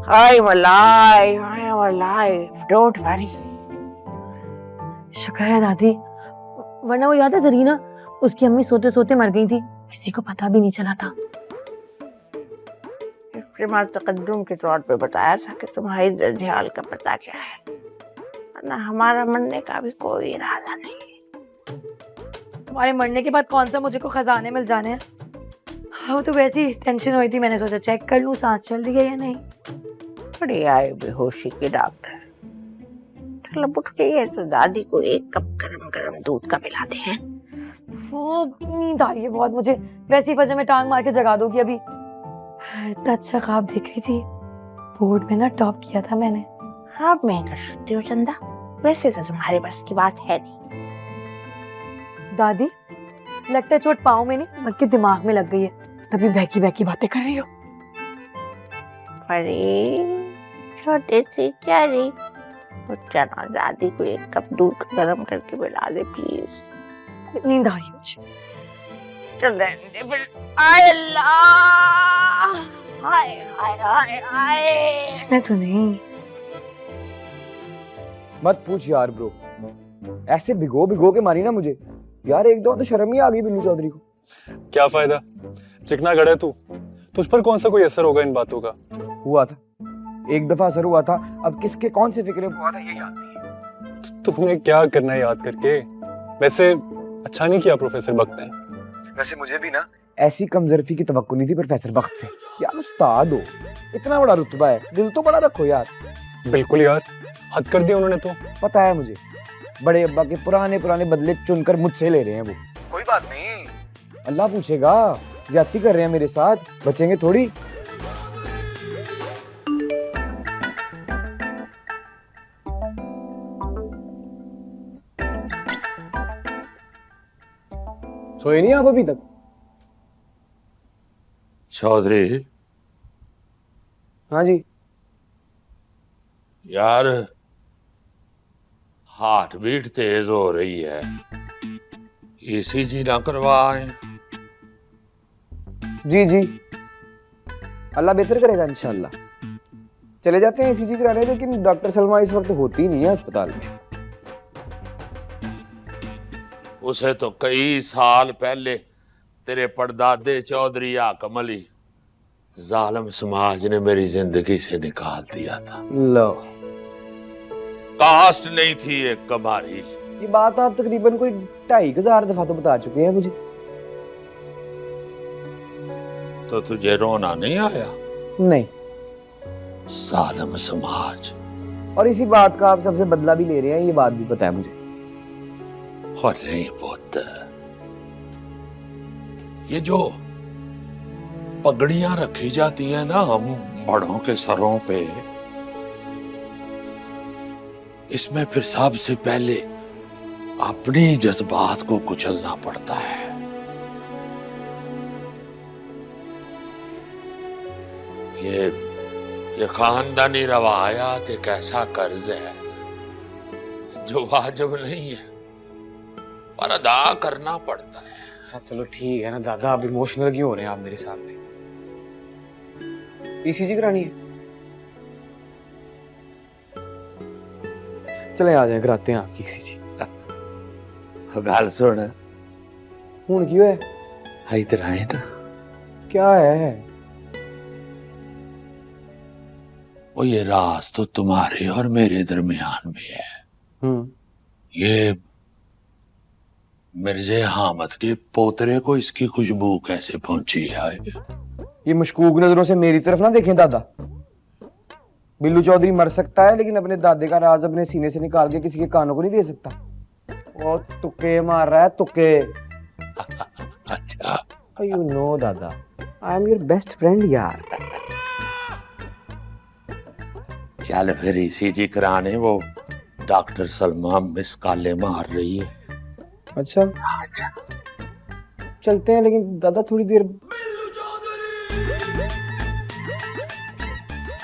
I'm alive. I am alive. Don't worry. शुक्र है दादी, वरना वो याद है जरीना, उसकी अम्मी सोते सोते मर गई थी, किसी को पता भी नहीं चला था। इफ्तिमार तकद्दुम के तौर पे बताया था कि तुम्हारी दर्द हाल का पता क्या है, वरना हमारा मरने का भी कोई इरादा नहीं। तुम्हारे मरने के बाद कौन सा मुझे को खजाने मिल जाने हैं। हाँ, वो तो वैसे ही टेंशन हुई थी, मैंने सोचा चेक कर लूं सांस चल रही है या नहीं। बड़ी आई बेहोशी की डॉक्टर। चलो उठ गई है तो दादी को एक कप गरम गरम दूध का पिला दे हैं। वो नींद आ रही है बहुत मुझे, वैसे ही वजह में टांग मार के जगा दोगी अभी। इतना अच्छा ख्वाब देख रही थी, बोर्ड में ना टॉप किया था मैंने। अब मैं कर सकती हूँ चंदा, वैसे तो तुम्हारे बस की बात है नहीं। दादी, लगता है चोट पाँव में नहीं बल्कि दिमाग में लग गई है, तभी बहकी बहकी बातें कर रही हो। अरे छोटे सी प्यारी, चलो दादी को एक कप दूध गरम करके पिला दे प्लीज। नींद आ रही है मुझे। चल रहने दे फिर। आय अल्लाह, हाय हाय हाय हाय। मैं तो नहीं। मत पूछ यार ब्रो, ऐसे भिगो भिगो के मारी ना मुझे यार, एक दो तो शर्म ही आ गई बिल्लू चौधरी को। क्या फायदा, चिकना गड़ा तू, तुझ पर कौन सा कोई असर होगा इन बातों का। हुआ था, एक दफा असर हुआ था, अब किसके कौन से फिक्रे हुआ था ये याद नहीं। तुमने क्या करना है याद करके। वैसे अच्छा नहीं किया प्रोफेसर बख्त ने। वैसे मुझे भी ना ऐसी कमजोरी की तवक्को नहीं थी प्रोफेसर बख्त से। यार उस्ताद हो, इतना बड़ा रुतबा है, दिल तो बड़ा रखो यार। बिल्कुल यार, हद कर दिया उन्होंने तो। पता है मुझे, बड़े अब्बा के पुराने पुराने बदले चुनकर मुझसे ले रहे हैं वो। कोई बात नहीं, अल्लाह पूछेगा, ज्यादती कर रहे हैं मेरे साथ, बचेंगे थोड़ी। सोए नहीं आप अभी तक? चौधरी, हाँ जी। यार हार्ट बीट तेज हो रही है, ईसीजी ना करवाएं? जी जी, अल्लाह बेहतर करेगा इंशाल्लाह। चले जाते हैं ईसीजी कराने, लेकिन डॉक्टर सलमा इस वक्त होती नहीं है अस्पताल में। उसे तो कई साल पहले तेरे परदादे चौधरी हाकम अली जालिम समाज ने मेरी जिंदगी से निकाल दिया था। लो, कास्ट नहीं थी एक कमारी। ये बात आप तकरीबन कोई 2500 दफा तो बता चुके हैं मुझे। तो तुझे रोना नहीं आया? नहीं। जालिम समाज। और इसी बात का आप सबसे बदला भी ले रहे हैं, ये बात भी पता है मुझे। और नहीं पुत्र, ये जो पगड़ियां रखी जाती है ना हम बड़ों के सरों पे, इसमें फिर सबसे पहले अपने जज्बात को कुचलना पड़ता है। ये खानदानी रवायात एक ऐसा कर्ज है जो वाजिब नहीं है पर अदा करना पड़ता है। सब चलो ठीक है ना दादा, आप इमोशनल क्यों हो रहे हैं आप मेरे सामने? ईसीजी करानी है, चले आ जाए कराते हैं आपकी ईसीजी। गल सुन, हूं क्यों है? इधर आए ना। क्या है? वो ये राज तो तुम्हारे और मेरे दरमियान में है। ये मिर्जे हामिद के पोतरे को इसकी खुशबू कैसे पहुंची है? ये मशकूक नजरों से मेरी तरफ ना देखें दादा। बिल्लू चौधरी मर सकता है, लेकिन अपने दादे का राज अपने सीने से निकाल के किसी के कानों को नहीं दे सकता। वो तुक्के मार रहा है, तुक्के। अच्छा, यू नो दादा, I am your best friend यार। चल फिर ईसीजी कराने। वो डॉक्टर सलमा मिस काले मार रही है। अच्छा चलते हैं, लेकिन दादा थोड़ी देर।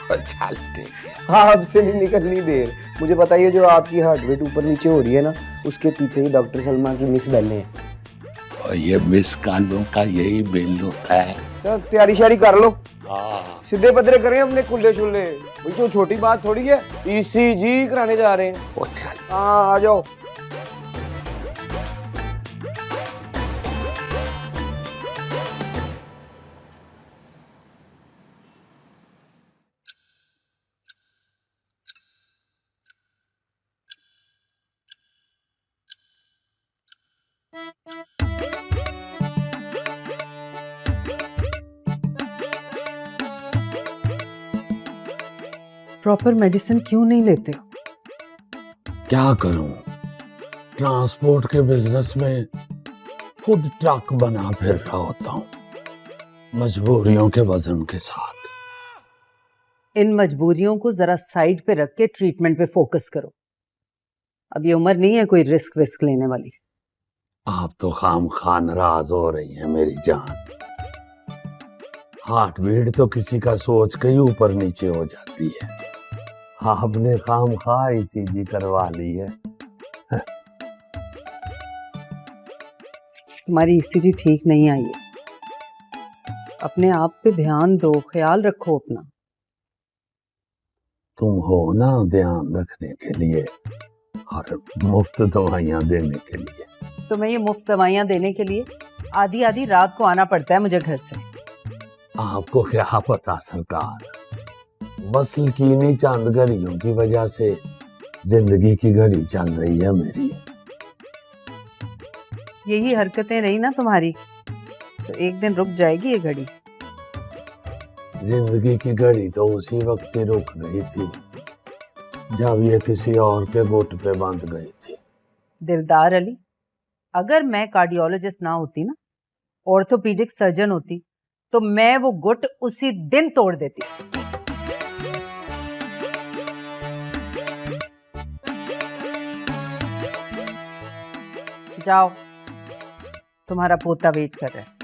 चल ठीक है। आपसे नहीं निकलनी देर। मुझे बताइए, जो आपकी हार्ट रेट ऊपर नीचे हो रही है ना, उसके पीछे ही डॉक्टर सलमा की मिस बेले हैं। और ये मिस कालों का यही बिल होता है। चल तैयारी शारी कर लो, हाँ सीधे पदरे करें अपने कुल्ले शुल्ले। भाई जो छोटी बात थोड़ी है, ईसीजी कराने जा रहे हैं। वो चल। हाँ आ जाओ। प्रॉपर मेडिसिन क्यों नहीं लेते हो? क्या करूं, ट्रांसपोर्ट के बिजनेस में खुद ट्रक बना फिर रहा होता हूं, मजबूरियों के वजन के साथ। इन मजबूरियों को जरा साइड पे रख के ट्रीटमेंट पे फोकस करो। अब ये उम्र नहीं है कोई रिस्क विस्क लेने वाली। आप तो खाम खा नाराज हो रही हैं मेरी जान। हार्ट बीट तो किसी का सोच के ही ऊपर नीचे हो जाती है, आपने खाम खा ईसीजी करवा ली है। तुम्हारी ईसीजी ठीक नहीं आई है। अपने आप पे ध्यान दो, ख्याल रखो अपना। तुम हो ना ध्यान रखने के लिए और मुफ्त दवाइयां देने के लिए। तो मैं ये मुफ्त दवाइयां देने के लिए आधी आधी रात को आना पड़ता है मुझे घर से। आपको क्या पता सरकार, बस यकीनी चंद घड़ियों की वजह से जिंदगी की घड़ी चल रही है मेरी। यही हरकतें रही ना तुम्हारी तो एक दिन रुक जाएगी ये घड़ी। जिंदगी की घड़ी तो उसी वक्त ही रुक गई थी जब ये किसी और के गुट पे बंध गई थी। दिलदार अली, अगर मैं कार्डियोलॉजिस्ट ना होती ना, ऑर्थोपीडिक सर्जन होती, तो मैं वो गुट उसी दिन तोड़ देती। जाओ, तुम्हारा पोता वेट कर रहा है।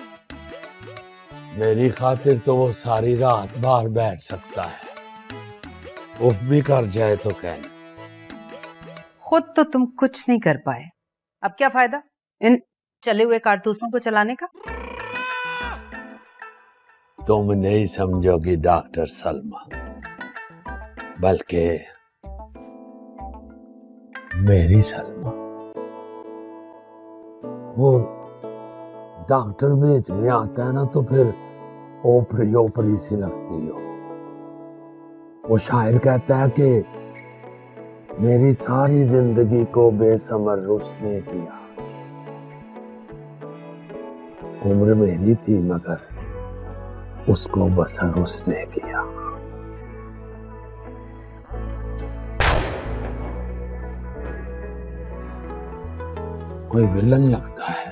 मेरी खातिर तो वो सारी रात बाहर बैठ सकता है, उफ भी कर जाए तो कहना। खुद तो तुम कुछ नहीं कर पाए, अब क्या फायदा इन चले हुए कारतूसों को चलाने का। तुम नहीं समझोगी डॉक्टर सलमा, बल्कि मेरी सलमा। वो डॉक्टर बीच में आता है ना तो फिर ओपरी ओपरी सी लगती हो। वो शायर कहता है कि मेरी सारी जिंदगी को बेसमर उसने किया। उम्र मेरी थी मगर उसको बसर उसने किया। कोई विलन लगता है।